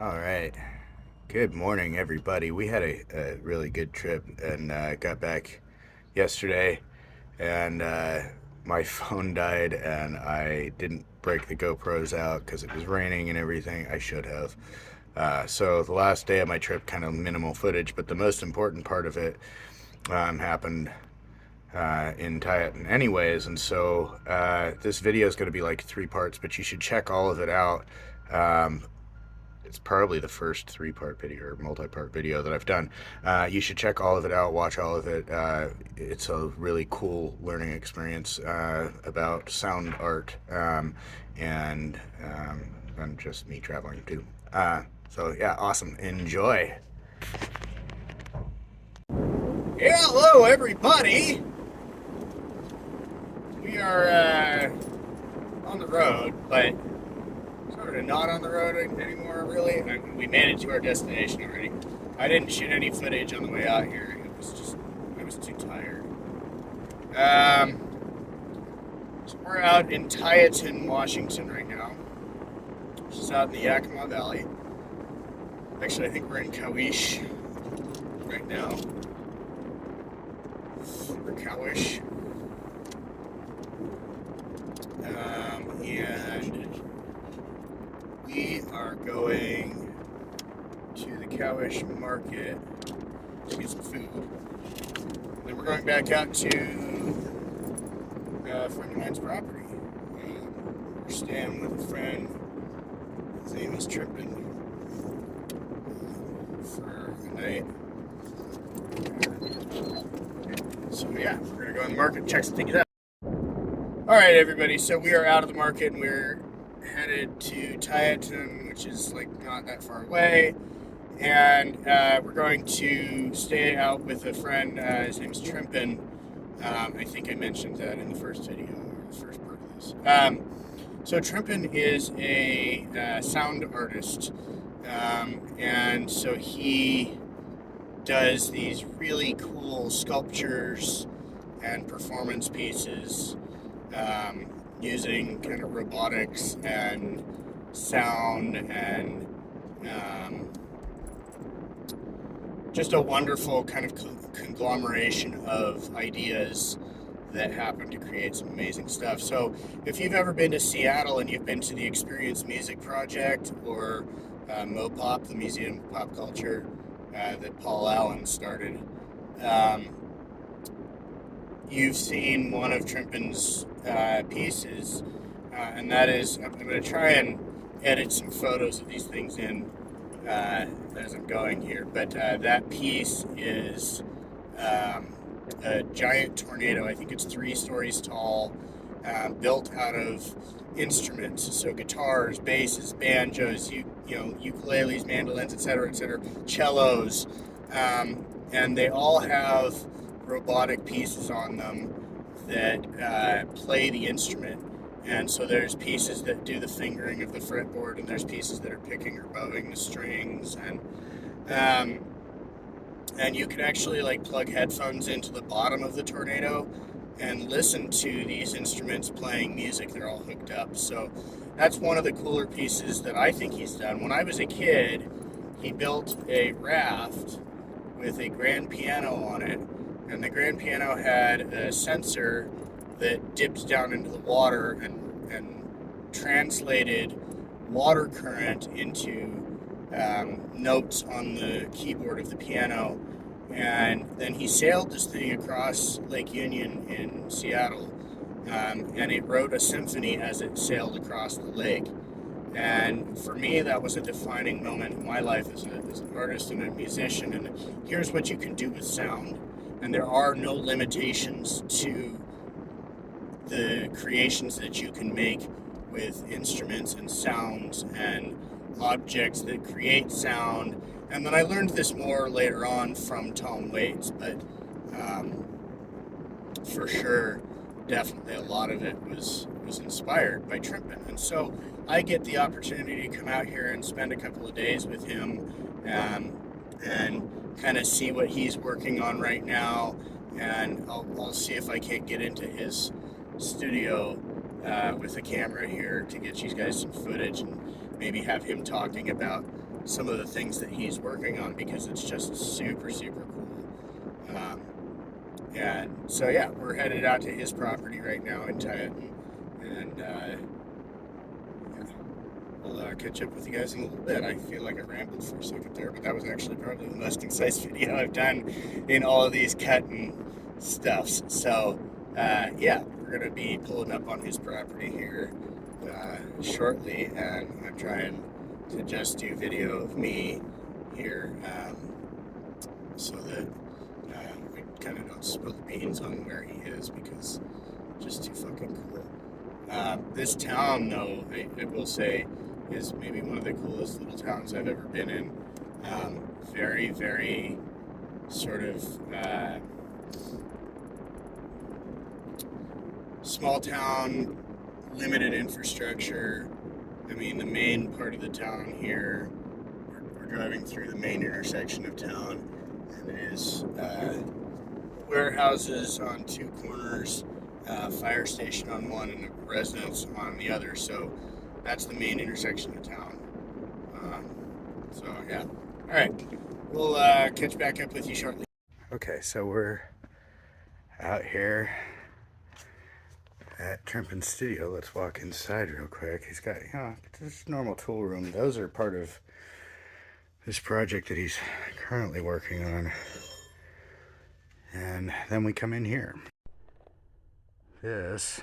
All right. Good morning, everybody. We had a really good trip and got back yesterday, and my phone died, and I didn't break the GoPros out because it was raining and everything. I should have. So the last day of my trip, kind of minimal footage, but the most important part of it happened in Titan anyways. And so this video is going to be like three parts, but you should check all of it out. Um, it's probably the first three-part video or multi-part video that I've done. You should check all of it out, watch all of it. It's a really cool learning experience about sound art and just me traveling too. So yeah, awesome. Enjoy. Yeah, hello everybody. We are on the road, but sort of not on the road anymore, really. We made it to our destination already. I didn't shoot any footage on the way out here. I was too tired. Um, so we're out in Tieton, Washington right now, which is out in the Yakima Valley. Actually, I think we're in Cowish right now. Or Cowish. And we are going to the Cowish market to get some food. Then we're going back out to a friend of mine's property. We're staying with a friend. His name is Trimpin for a night. So yeah, we're gonna go in the market and check some things out. All right, everybody. So we are out of the market and we're headed to Tieton, which is like not that far away. And we're going to stay out with a friend. His name is Trimpin. I think I mentioned that in the first video, or the first part of this. So Trimpin is a sound artist, and so he does these really cool sculptures and performance pieces using kind of robotics and sound and just a wonderful kind of conglomeration of ideas that happen to create some amazing stuff. So if you've ever been to Seattle and you've been to the Experience Music Project or MoPop, the Museum of Pop Culture that Paul Allen started, you've seen one of Trimpin's pieces, and that is, I'm going to try and edit some photos of these things in as I'm going here, but that piece is a giant tornado. I think it's 3 stories tall, built out of instruments, so guitars, basses, banjos, ukuleles, mandolins, etc., cellos, and they all have robotic pieces on them that play the instrument. And so there's pieces that do the fingering of the fretboard, and there's pieces that are picking or bowing the strings, and you can actually like plug headphones into the bottom of the tornado and listen to these instruments playing music. They're all hooked up. So that's one of the cooler pieces that I think he's done. When I was a kid, he built a raft with a grand piano on it, and the grand piano had a sensor that dipped down into the water and translated water current into notes on the keyboard of the piano. And then he sailed this thing across Lake Union in Seattle, and it wrote a symphony as it sailed across the lake. And for me, that was a defining moment in my life as an artist and a musician. And here's what you can do with sound. And there are no limitations to the creations that you can make with instruments and sounds and objects that create sound. And then I learned this more later on from Tom Waits, but for sure, definitely a lot of it was inspired by Trimpin. And so I get the opportunity to come out here and spend a couple of days with him, and kind of see what he's working on right now. And I'll see if I can't get into his studio with a camera here to get you guys some footage and maybe have him talking about some of the things that he's working on because it's just super, super cool. And so, yeah, we're headed out to his property right now in Titan. And yeah, we'll catch up with you guys in a little bit. I feel like I rambled for a second there, but that was actually probably the most concise video I've done in all of these cutting stuffs. So, yeah, we're going to be pulling up on his property here shortly, and I'm trying to just do video of me here so that we kind of don't spill the beans on where he is because it's just too fucking cool. This town, though, I will say, is maybe one of the coolest little towns I've ever been in. Very, very sort of small town, limited infrastructure. I mean, the main part of the town here, we're driving through the main intersection of town, and it is warehouses on two corners, fire station on one, and a residence on the other. So that's the main intersection of town. So yeah. All right. We'll catch back up with you shortly. Okay, so we're out here at Trimpin studio. Let's walk inside real quick. He's got, this normal tool room. Those are part of this project that he's currently working on. And then we come in here. This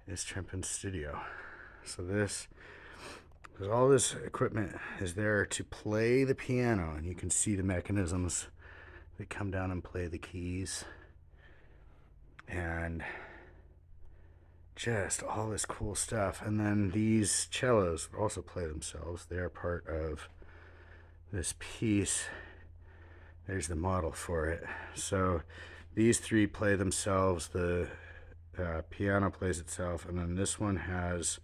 is Trimpin studio. So all this equipment is there to play the piano, and you can see the mechanisms that come down and play the keys, and just all this cool stuff. And then these cellos also play themselves. They are part of this piece. There's the model for it. So these three play themselves. The piano plays itself, and then this one has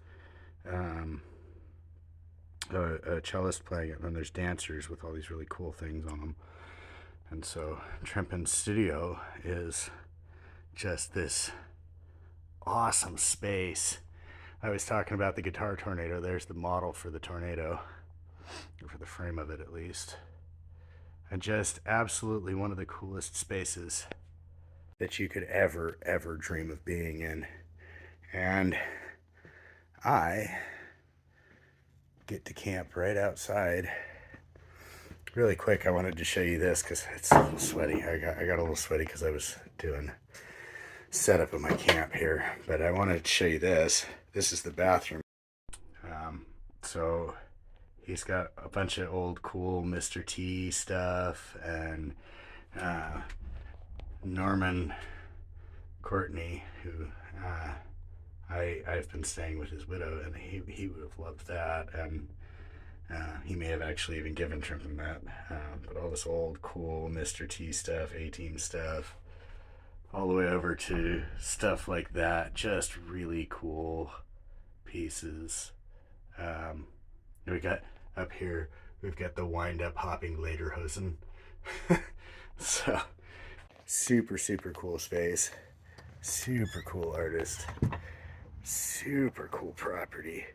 a cellist playing it, and then there's dancers with all these really cool things on them. And so Trimpin studio is just this awesome space. I was talking about the guitar tornado. There's the model for the tornado, or for the frame of it at least. And just absolutely one of the coolest spaces that you could ever dream of being in. And I get to camp right outside. Really quick, I wanted to show you this because it's a little sweaty. I got a little sweaty because I was doing setup of my camp here, but I wanted to show you this. This is the bathroom. So he's got a bunch of old cool Mr. T stuff, and Norman Courtney, who I've been staying with his widow, and he would have loved that, and he may have actually even given Trimpin that. But all this old cool Mr. T stuff, A-Team stuff, all the way over to stuff like that. Just really cool pieces. We got up here, we've got the wind-up hopping lederhosen. So, super cool space. Super cool artist. Super cool property.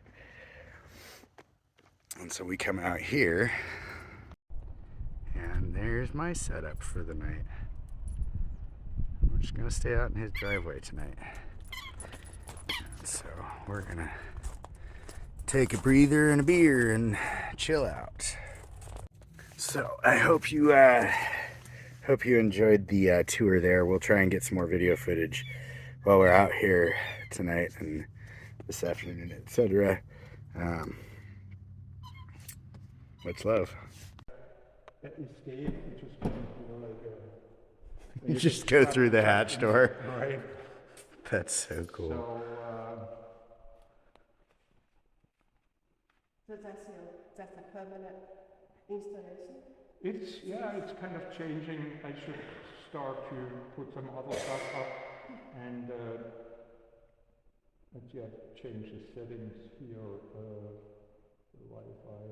And so we come out here, and there's my setup for the night. We're just gonna stay out in his driveway tonight. And so we're gonna take a breather and a beer and chill out. So I hope you enjoyed the tour there. We'll try and get some more video footage while we're out here tonight and this afternoon, etc. Much love. You just go through the hatch door. Right. That's so cool. So that's a permanent installation? It's kind of changing. I should start to put some other stuff up, and let's change the settings here, the Wi-Fi.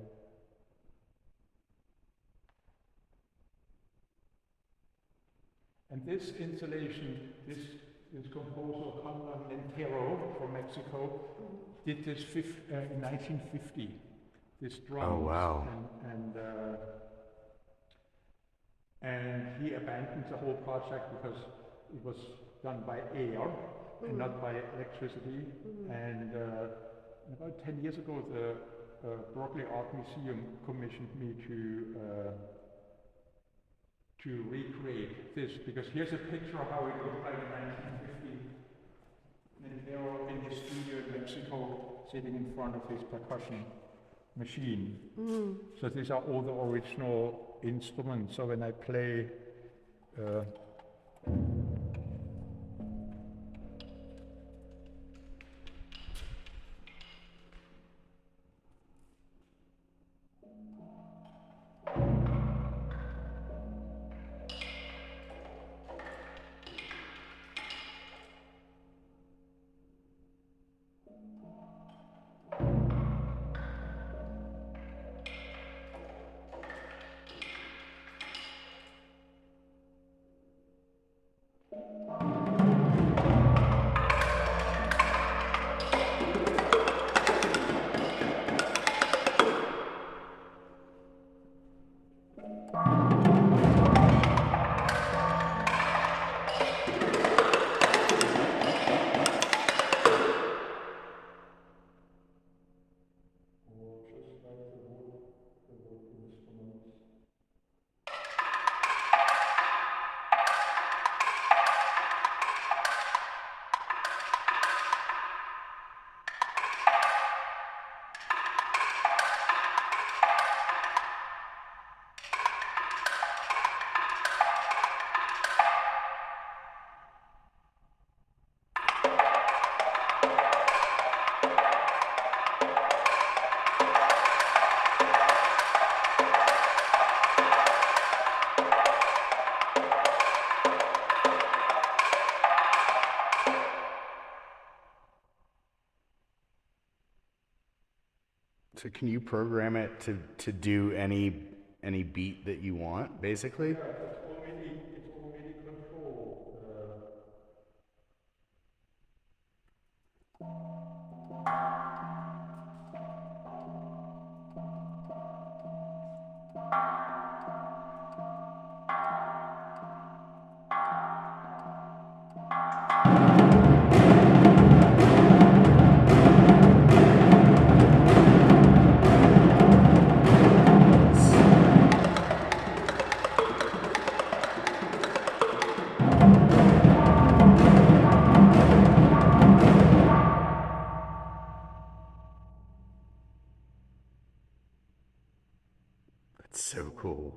And this installation, this composer Conrad Lentero from Mexico did this in 1950. these Oh, drums, wow. and he abandoned the whole project because it was done by air and not by electricity. And about 10 years ago, the Berkeley Art Museum commissioned me to recreate this, because here's a picture of how it looked like in 1950. And they were in his studio in Mexico, sitting in front of his percussion machine. So these are all the original instruments. So when I play So can you program it to do any beat that you want, basically? it's already controlled. That's so cool.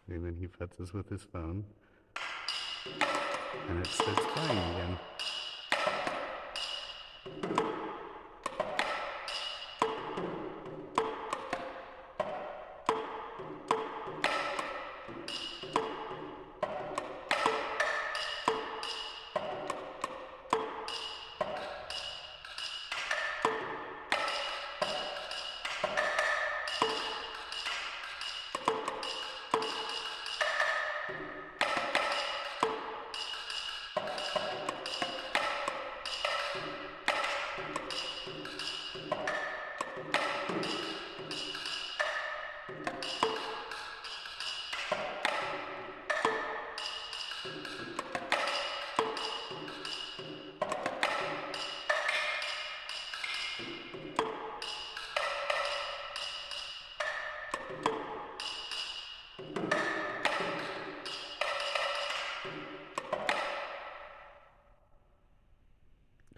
And then he futzes with his phone, and it starts playing again.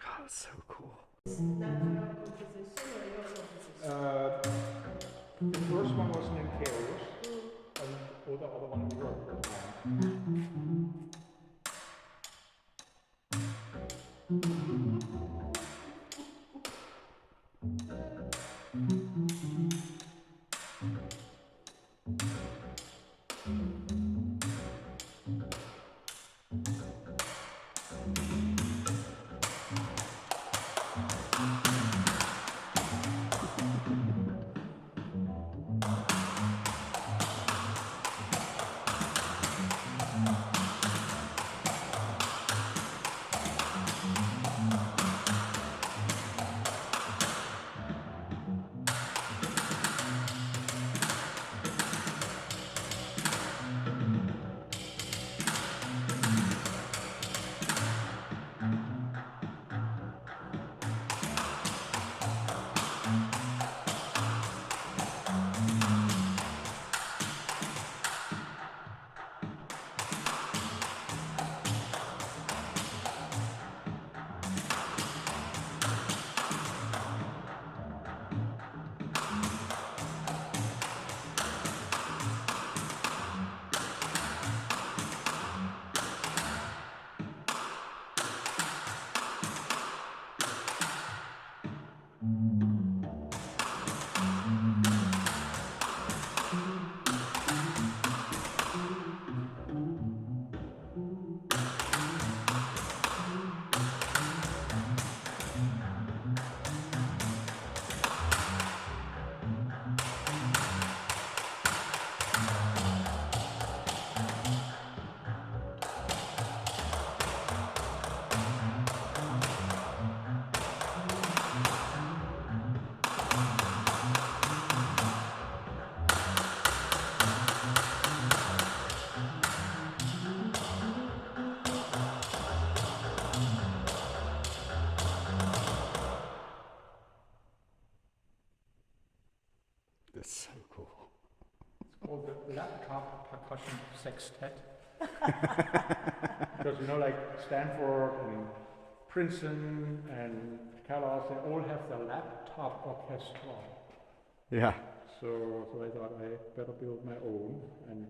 Oh, that's so cool. Natural composition or your composition? The first one was an Imperius, and all the other one we worked with mine. That's so cool. It's called the laptop percussion sextet. Because like Stanford and Princeton and Calais, they all have their laptop orchestra. Yeah. So I thought I better build my own. And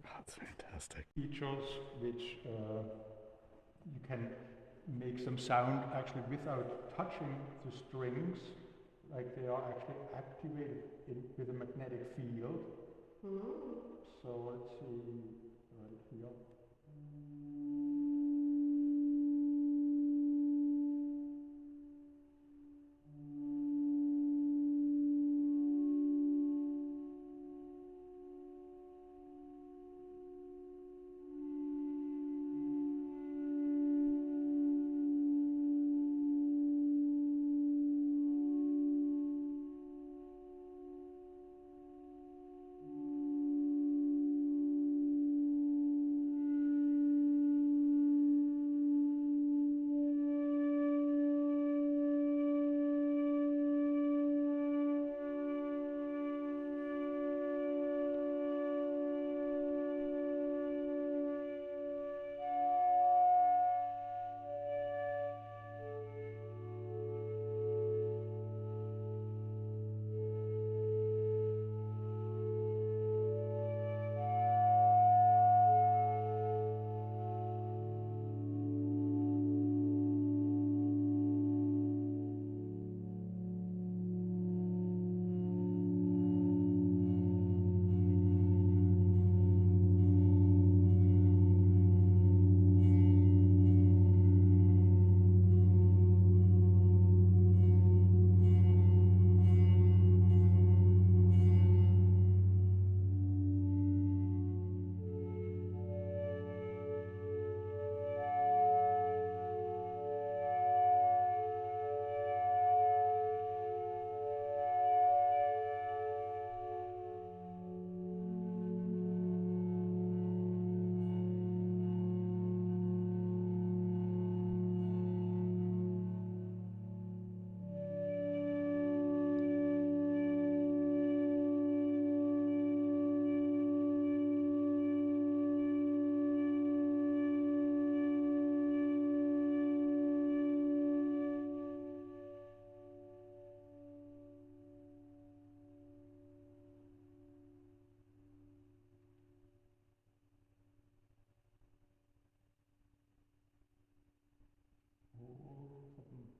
That's fantastic. features which you can make some sound actually without touching the strings, like they are actually activated with a magnetic field. So let's see right here.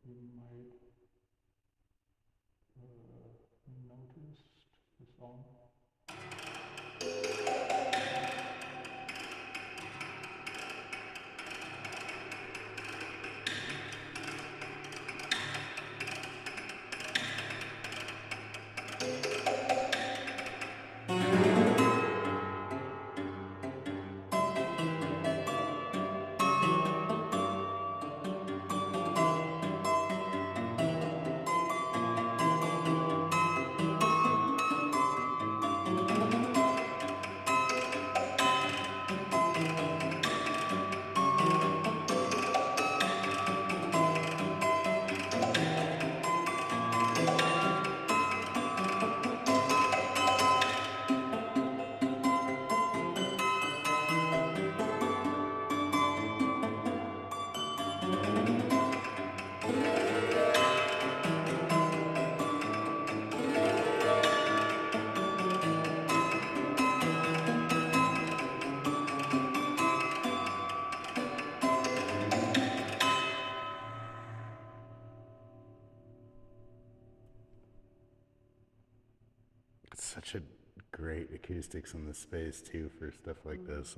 You might notice the song. such a great acoustics in the space too for stuff like this.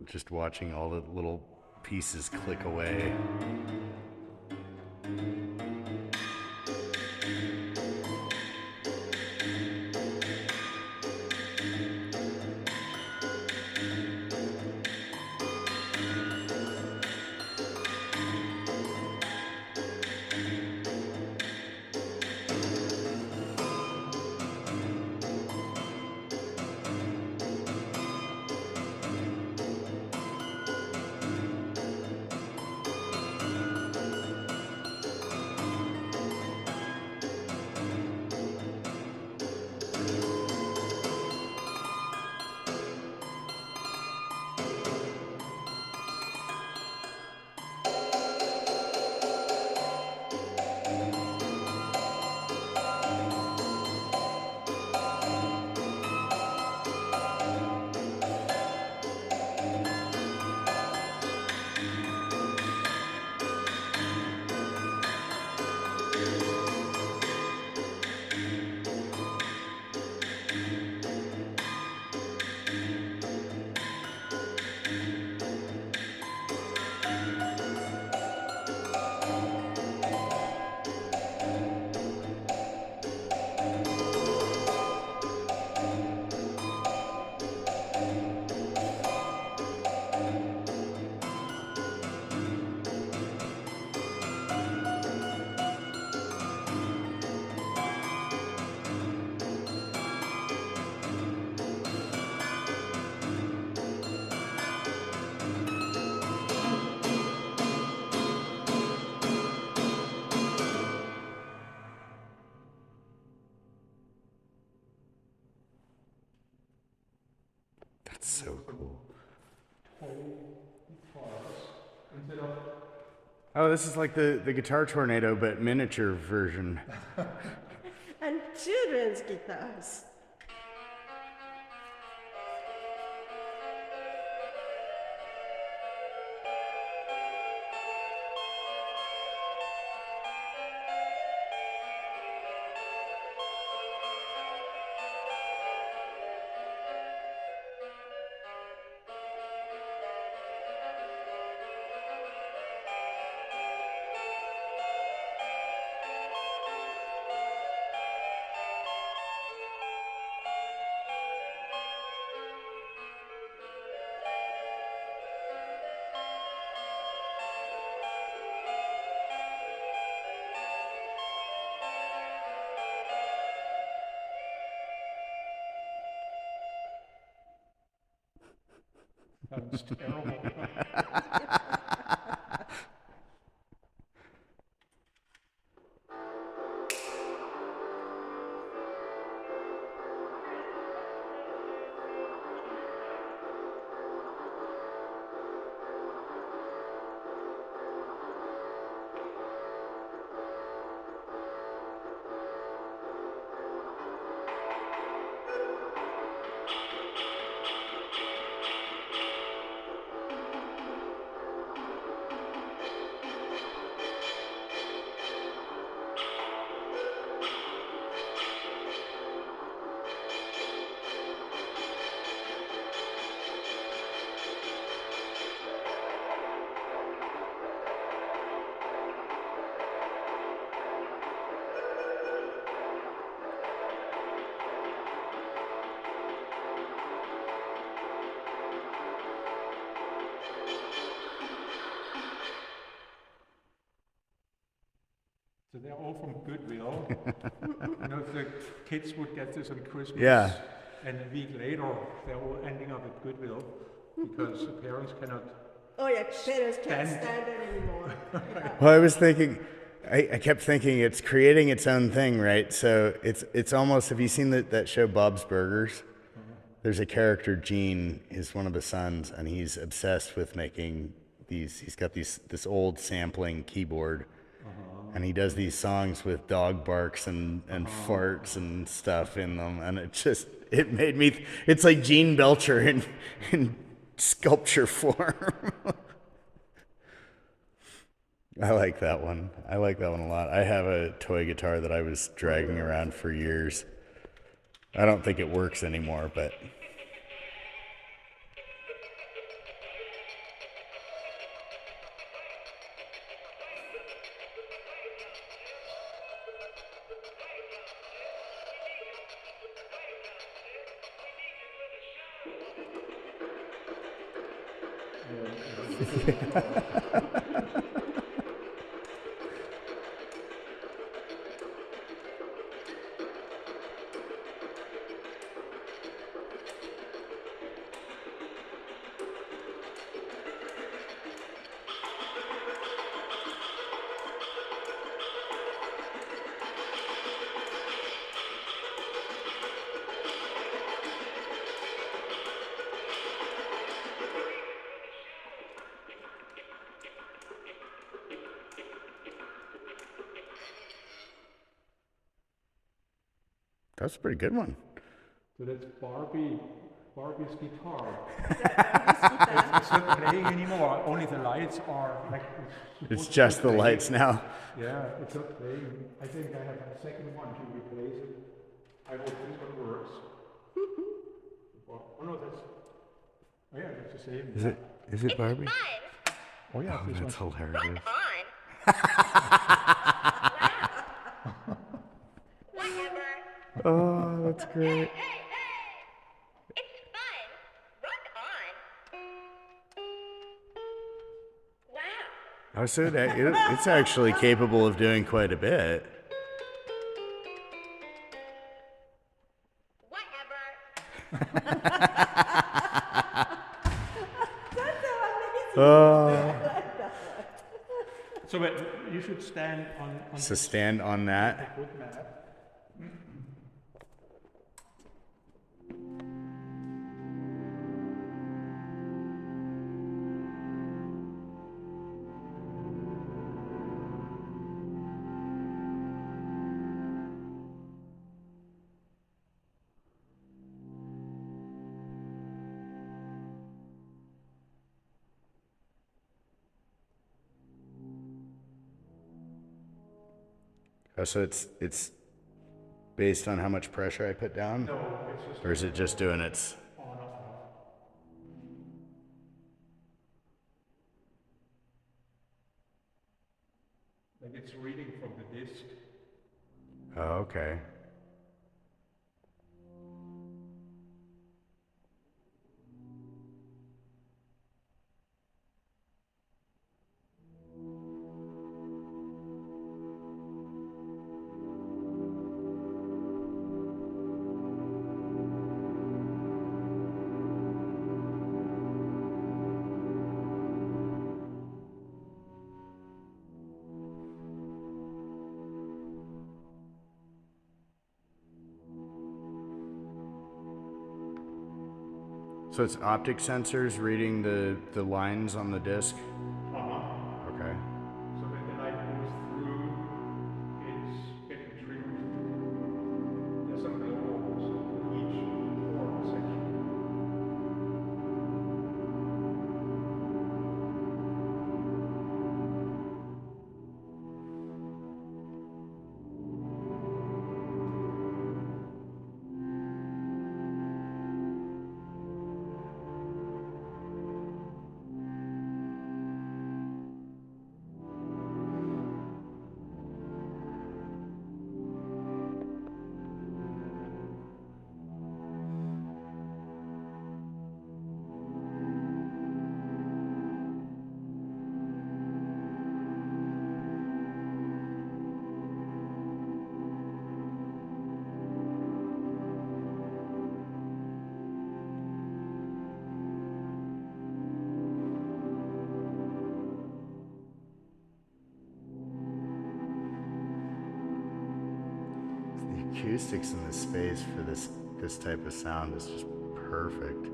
Just watching all the little pieces click away. That's so cool. Oh, this is like the Guitar Tornado, but miniature version. And children's guitars. Sounds terrible. So they're all from Goodwill. You know, if the kids would get this on Christmas, Yeah. and a week later they're all ending up at Goodwill because the parents cannot. Oh yeah, parents can't Stand- stand it anymore. Yeah. Well, I was thinking, I kept thinking it's creating its own thing, right? So it's almost, have you seen that show Bob's Burgers? There's a character, Gene, is one of the sons, and he's obsessed with making these, he's got this old sampling keyboard, and he does these songs with dog barks and farts and stuff in them, and it made me, it's like Gene Belcher in sculpture form. I like that one. I like that one a lot. I have a toy guitar that I was dragging around for years. I don't think it works anymore, but that's a pretty good one. So that's Barbie's guitar. Guitar. It's not playing anymore. Only the lights are like. It's supposed to just the play. lights now. Yeah, it's not playing. I think I have a second one to replace it. I hope this one works. Oh no, that's. Oh yeah, that's the same. Is it? Is it Barbie? Oh yeah, Oh, this that's one. hilarious. Oh, that's great. Oh, so it's actually capable of doing quite a bit. That's so amazing. Oh. So but you should stand on So stand on that. the good map. Oh, so it's based on how much pressure I put down, No, it's just or is it just doing its? on off. Like it's reading from the disc. Oh, okay. So it's optic sensors reading the lines on the disc. Okay. So when the light goes through, it's getting trimmed. There's some glow holes in each core section. The acoustics in this space for this type of sound is just perfect.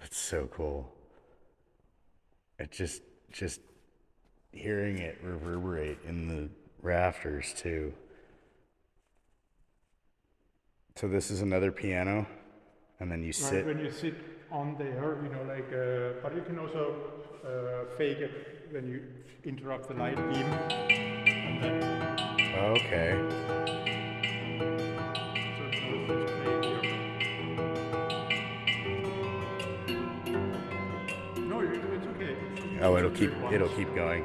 That's so cool. It just hearing it reverberate in the rafters too. So this is another piano, and then you Right, sit. when you sit on there, you know, like, but you can also fake it when you interrupt the light beam. And then, Okay. so it's no just playing here. No, it's okay. Oh, Just do it it'll once. keep going.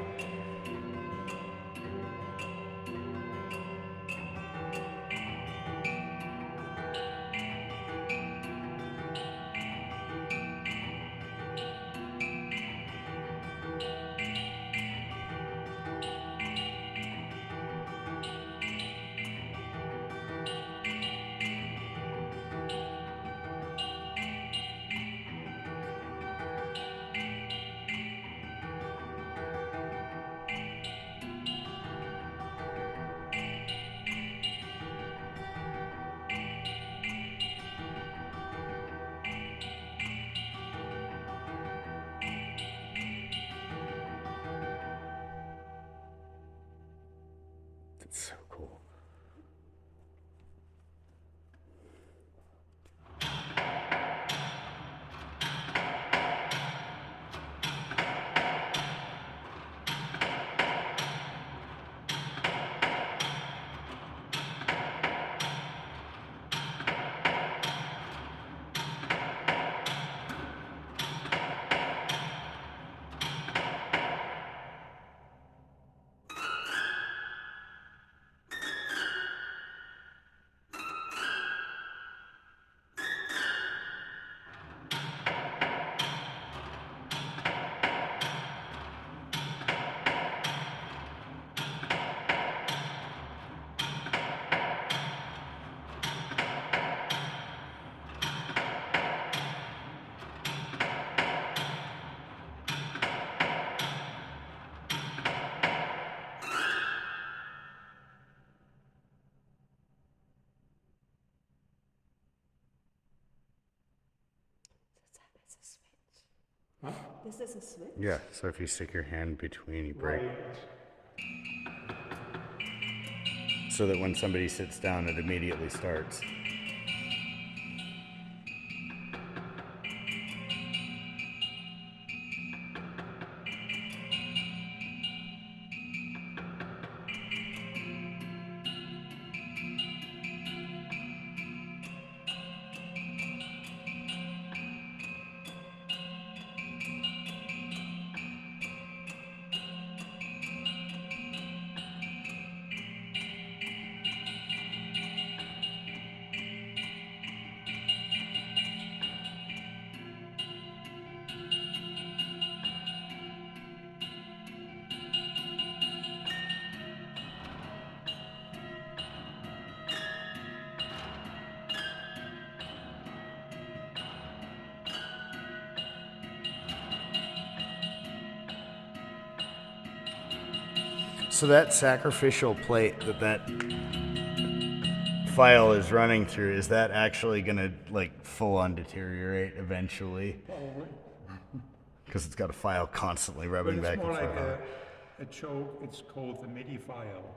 That's so cool. It's a switch. Huh? This is a switch? Yeah, so if you stick your hand between, you break. Right. So that when somebody sits down, it immediately starts. So that sacrificial plate that file is running through, is that actually gonna like full on deteriorate eventually? Probably. Because it's got a file constantly But rubbing it's back more and like forth. a choke. It's called the MIDI file.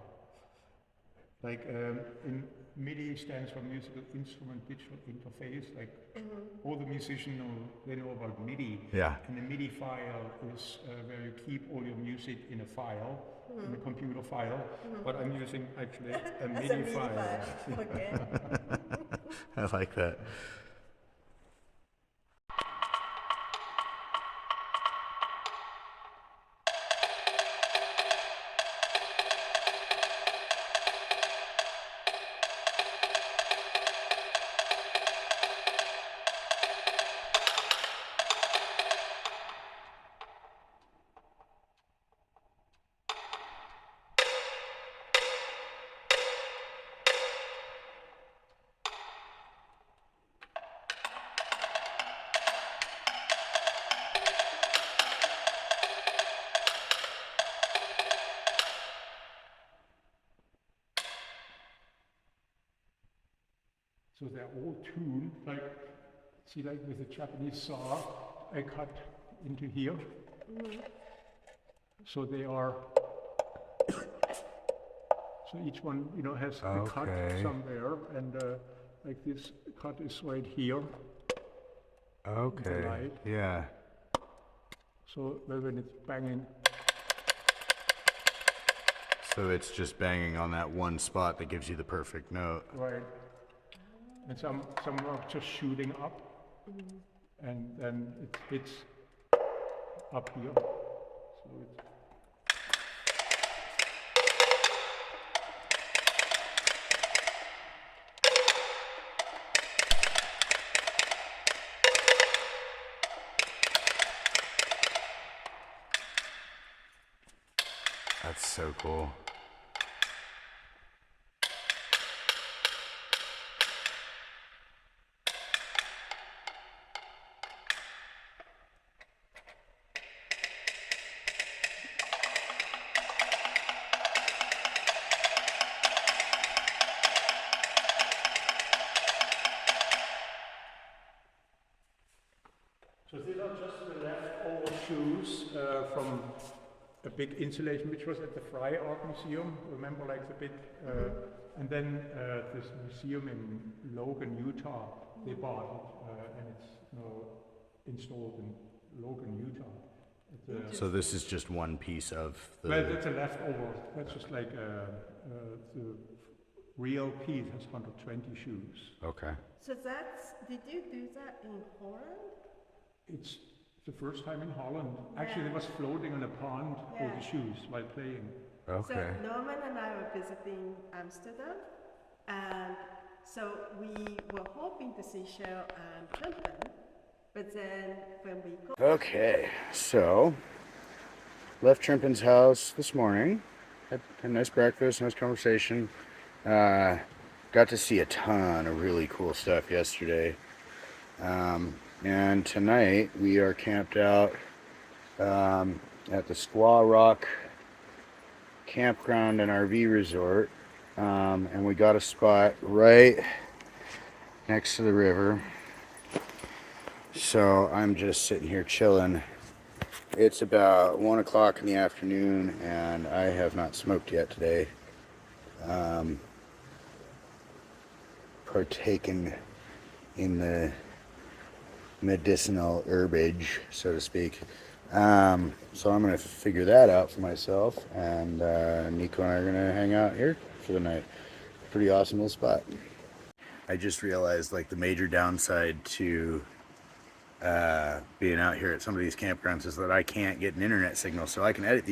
Like in MIDI stands for musical instrument digital interface. Like all the musicians know, they know about MIDI. Yeah. And the MIDI file is where you keep all your music in a file, in a computer file. But I'm using actually a As a MIDI MIDI file. file. Okay. I like that. So they're all tuned, like, see, like with a Japanese saw, a cut into here. So they are, so each one, you know, has a cut Okay. somewhere, and like this cut is right here. Okay. light. Yeah. So when it's banging, So it's just banging on that one spot that gives you the perfect note. right, and some are just shooting up, and then it hits up here. So it's That's so cool. So these are just the leftover shoes from a big installation which was at the Fry Art Museum. Remember, like the big, and then this museum in Logan, Utah, they bought it, and it's now installed in Logan, Utah. So this is just one piece of the. Well, that's a leftover. That's just like the real piece has 120 shoes. Okay. So did you do that in Holland? It's the first time in Holland. Actually, it was floating on a pond with the shoes while playing. Okay. So Norman and I were visiting Amsterdam, and so we were hoping to see Shell and Trimpin, but then when we got Okay. So left Trimpin's house this morning. Had a nice breakfast, nice conversation. Got to see a ton of really cool stuff yesterday. And tonight we are camped out at the Squaw Rock Campground and RV Resort. And we got a spot right next to the river. So I'm just sitting here chilling. It's about 1 o'clock in the afternoon and I have not smoked yet today. Partaken in the medicinal herbage, so to speak. So I'm going to figure that out for myself, and Nico and I are going to hang out here for the night. Pretty awesome little spot. I just realized, like, the major downside to being out here at some of these campgrounds is that I can't get an internet signal, so I can edit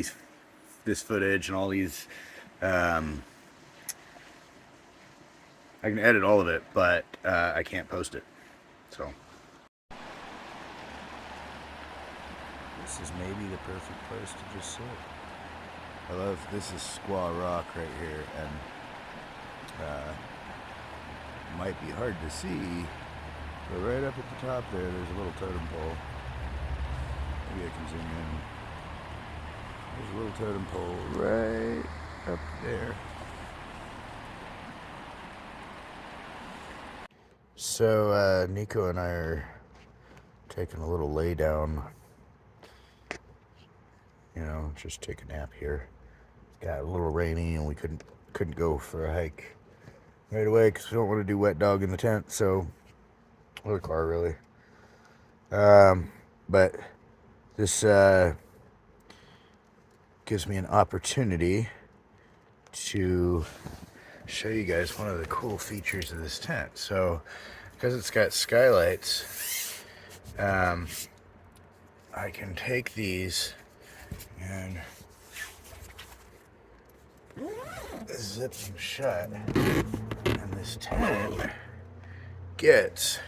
this footage and all these. I can edit all of it, but I can't post it. So. This is maybe the perfect place to just sit. I love, this is Squaw Rock right here, and might be hard to see, but right up at the top there's a little totem pole. Maybe I can zoom in. There's a little totem pole right up there. So Nico and I are taking a little lay down. You know, just take a nap here. Got a little rainy and we couldn't go for a hike right away because we don't want to do wet dog in the tent, so or the car really. But this gives me an opportunity to show you guys one of the cool features of this tent. So because it's got skylights, I can take these and zip them shut, and this tent gets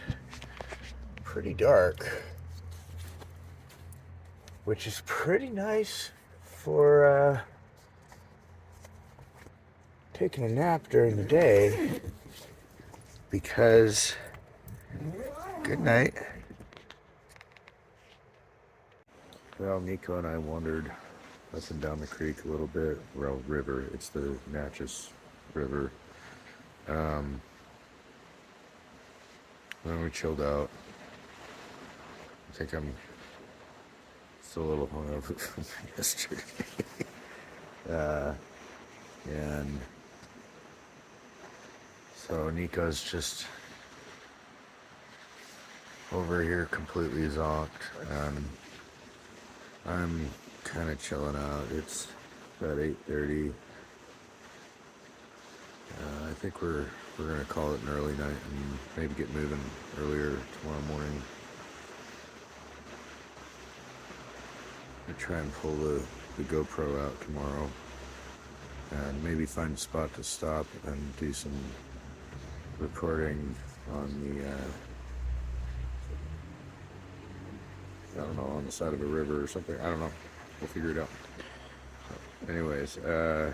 pretty dark, which is pretty nice for taking a nap during the day, because good night. Well, Nico and I wandered up and down the creek a little bit. Well, river. It's the Natchez River. Then we chilled out. I think I'm still a little hungover from yesterday. And so Nico's just over here completely zonked, and I'm kind of chilling out. It's about 8:30. I think we're gonna call it an early night and maybe get moving earlier tomorrow morning. I try and pull the GoPro out tomorrow and maybe find a spot to stop and do some recording on the I don't know, on the side of a river or something. I don't know. We'll figure it out. So, anyways, I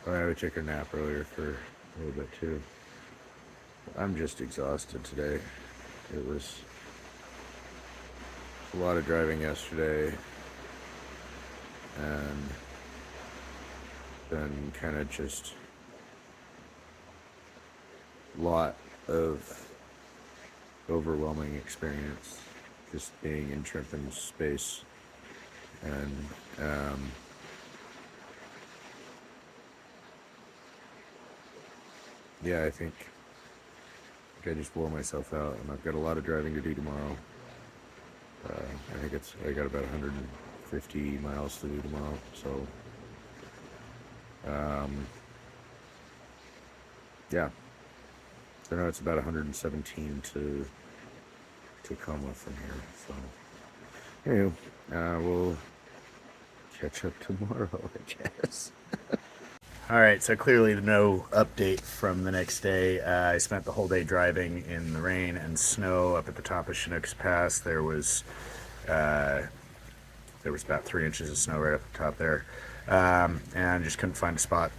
had to take a nap earlier for a little bit too. I'm just exhausted today. It was a lot of driving yesterday, and then kind of just a lot of overwhelming experience just being in Trimpin's space. And yeah, I think I just wore myself out, and I've got a lot of driving to do tomorrow. I think I got about 150 miles to do tomorrow, so yeah. So now it's about 117 to Tacoma from here. So anyway, we'll catch up tomorrow, I guess. All right, so clearly no update from the next day. I spent the whole day driving in the rain and snow up at the top of Chinook's Pass. There was about 3 inches of snow right up the top there, and just couldn't find a spot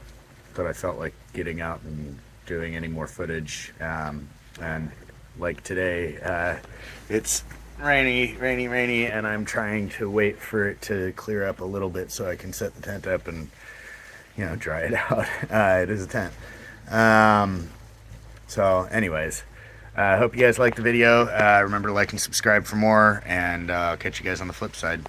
that I felt like getting out and doing any more footage. And like today, it's rainy, and I'm trying to wait for it to clear up a little bit so I can set the tent up and dry it out. It is a tent. So anyways, I hope you guys liked the video. Remember to like and subscribe for more, and I'll catch you guys on the flip side.